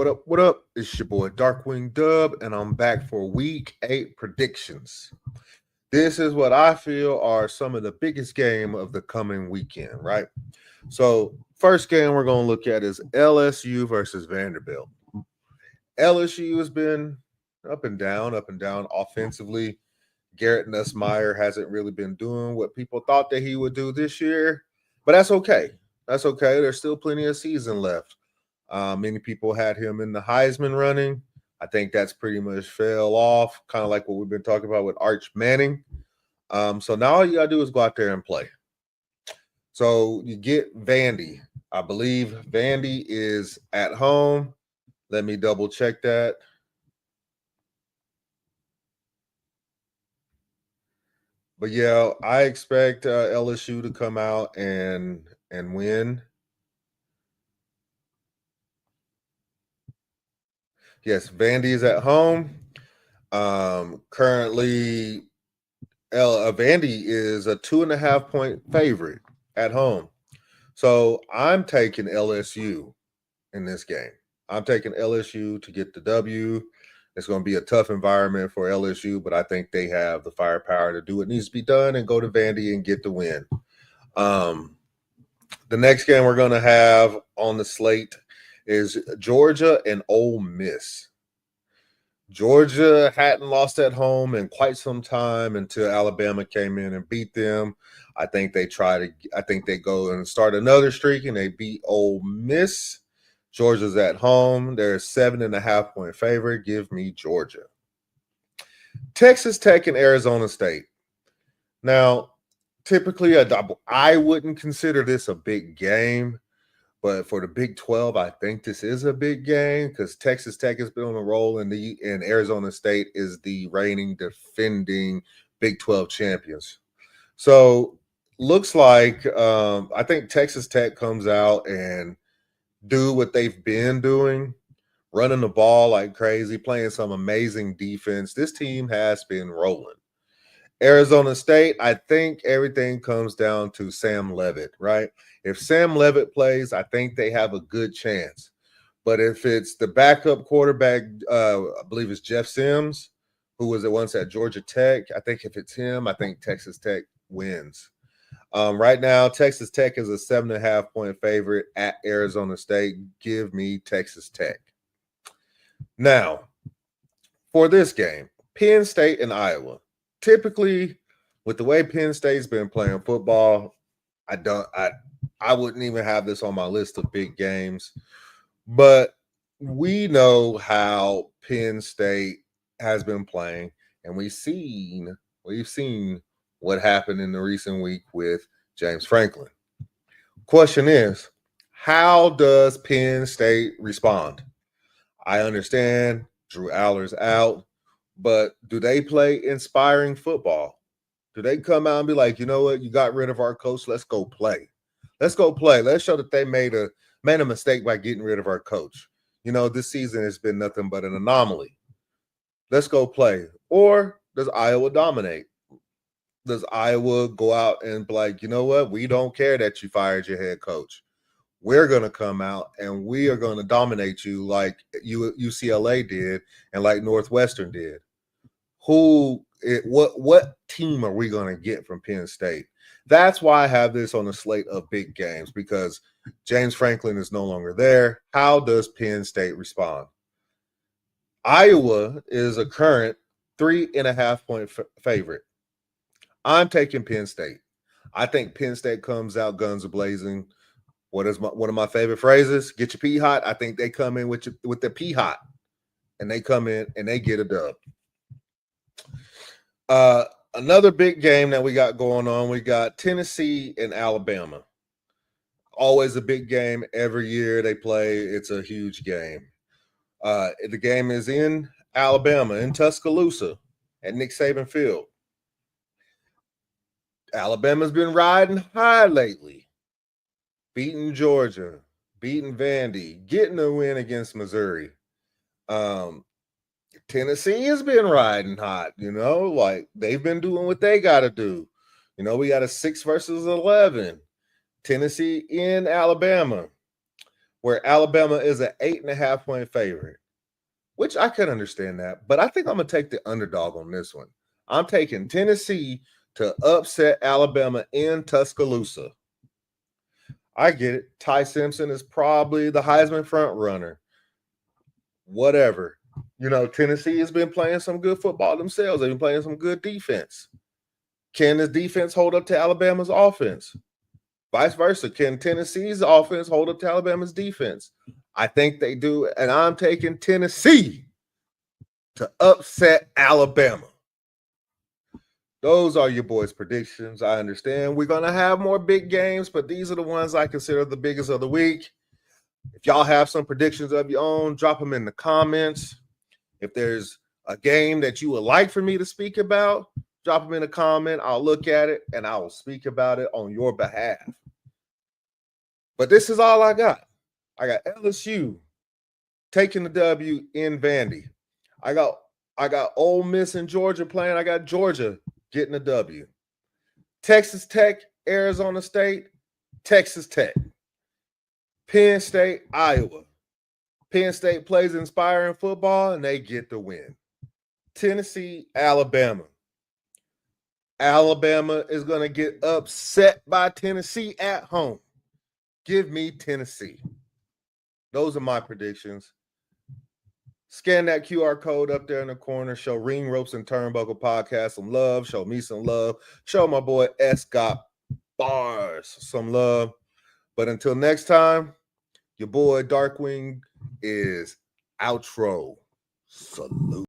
What up? What up? It's your boy Darkwing Dub, and I'm back for week 8 predictions. This is what I feel are some of the biggest game of the coming weekend, right? So, first game we're going to look at is LSU versus Vanderbilt. LSU has been up and down offensively. Garrett Nussmeier hasn't really been doing what people thought that he would do this year, but that's okay. That's okay. There's still plenty of season left. Many people had him in the Heisman running. I think that's pretty much fell off, kind of like what we've been talking about with Arch Manning. So now all you got to do is go out there and play. So you get Vandy. I believe Vandy is at home. Let me double check that. But yeah, I expect LSU to come out and win. Yes, Vandy is at home. Currently, Vandy is a 2.5-point favorite at home. So I'm taking LSU in this game. I'm taking LSU to get the W. It's going to be a tough environment for LSU, but I think they have the firepower to do what needs to be done and go to Vandy and get the win. The next game we're going to have on the slate is Georgia and Ole Miss. Georgia hadn't lost at home in quite some time until Alabama came in and beat them. I think they go and start another streak and they beat Ole Miss. Georgia's at home. They're a 7.5-point favorite. Give me Georgia. Texas Tech and Arizona State. Now, typically, I wouldn't consider this a big game. But for the Big 12, I think this is a big game because Texas Tech has been on a roll, and Arizona State is the reigning, defending Big 12 champions. So looks like I think Texas Tech comes out and do what they've been doing, running the ball like crazy, playing some amazing defense. This team has been rolling. Arizona State, I think everything comes down to Sam Leavitt, right? If Sam Leavitt plays, I think they have a good chance. But if it's the backup quarterback, I believe it's Jeff Sims, who was at once at Georgia Tech. I think if it's him, I think Texas Tech wins. Right now, Texas Tech is a 7.5-point favorite at Arizona State. Give me Texas Tech. Now, for this game, Penn State and Iowa. Typically, with the way Penn State's been playing football, I wouldn't even have this on my list of big games. But we know how Penn State has been playing, and we've seen what happened in the recent week with James Franklin. Question is, how does Penn State respond? I understand Drew Aller's out. But do they play inspiring football? Do they come out and be like, you know what, you got rid of our coach, let's go play. Let's go play. Let's show that they made a mistake by getting rid of our coach. You know, this season has been nothing but an anomaly. Let's go play. Or does Iowa dominate? Does Iowa go out and be like, you know what, we don't care that you fired your head coach. We're going to come out and we are going to dominate you like UCLA did and like Northwestern did. What team are we going to get from Penn State? That's why I have this on a slate of big games, because James Franklin is no longer there. How does Penn State respond? Iowa is a current 3.5-point favorite. I'm taking Penn State. I think Penn State comes out guns a-blazing. One of my favorite phrases? Get your pee hot. I think they come in with the pee hot, and they come in and they get a dub. Another big game that we got going on, we got Tennessee and Alabama. Always a big game every year they play. It's a huge game. The game is in Alabama, in Tuscaloosa, at Nick Saban Field. Alabama's been riding high lately, beating Georgia, beating Vandy, getting a win against Missouri. Tennessee has been riding hot, like they've been doing what they got to do. We got a 6 versus 11. Tennessee in Alabama. where Alabama is an 8.5-point favorite, which I could understand that. But I think I'm going to take the underdog on this one. I'm taking Tennessee to upset Alabama in Tuscaloosa. I get it. Ty Simpson is probably the Heisman front runner. Whatever. Tennessee has been playing some good football themselves. They've been playing some good defense. Can this defense hold up to Alabama's offense? Vice versa. Can Tennessee's offense hold up to Alabama's defense? I think they do. And I'm taking Tennessee to upset Alabama. Those are your boys' predictions. I understand we're going to have more big games, but these are the ones I consider the biggest of the week. If y'all have some predictions of your own, drop them in the comments. If there's a game that you would like for me to speak about, drop them in a comment. I'll look at it, and I will speak about it on your behalf. But this is all I got. I got LSU taking the W in Vandy. I got Ole Miss and Georgia playing. I got Georgia getting a W. Texas Tech, Arizona State, Texas Tech. Penn State, Iowa. Penn State plays inspiring football, and they get the win. Tennessee, Alabama. Alabama is going to get upset by Tennessee at home. Give me Tennessee. Those are my predictions. Scan that QR code up there in the corner. Show Ring Ropes and Turnbuckle Podcast some love. Show me some love. Show my boy Scott Bars some love. But until next time, your boy Darkwing is outro. Salute.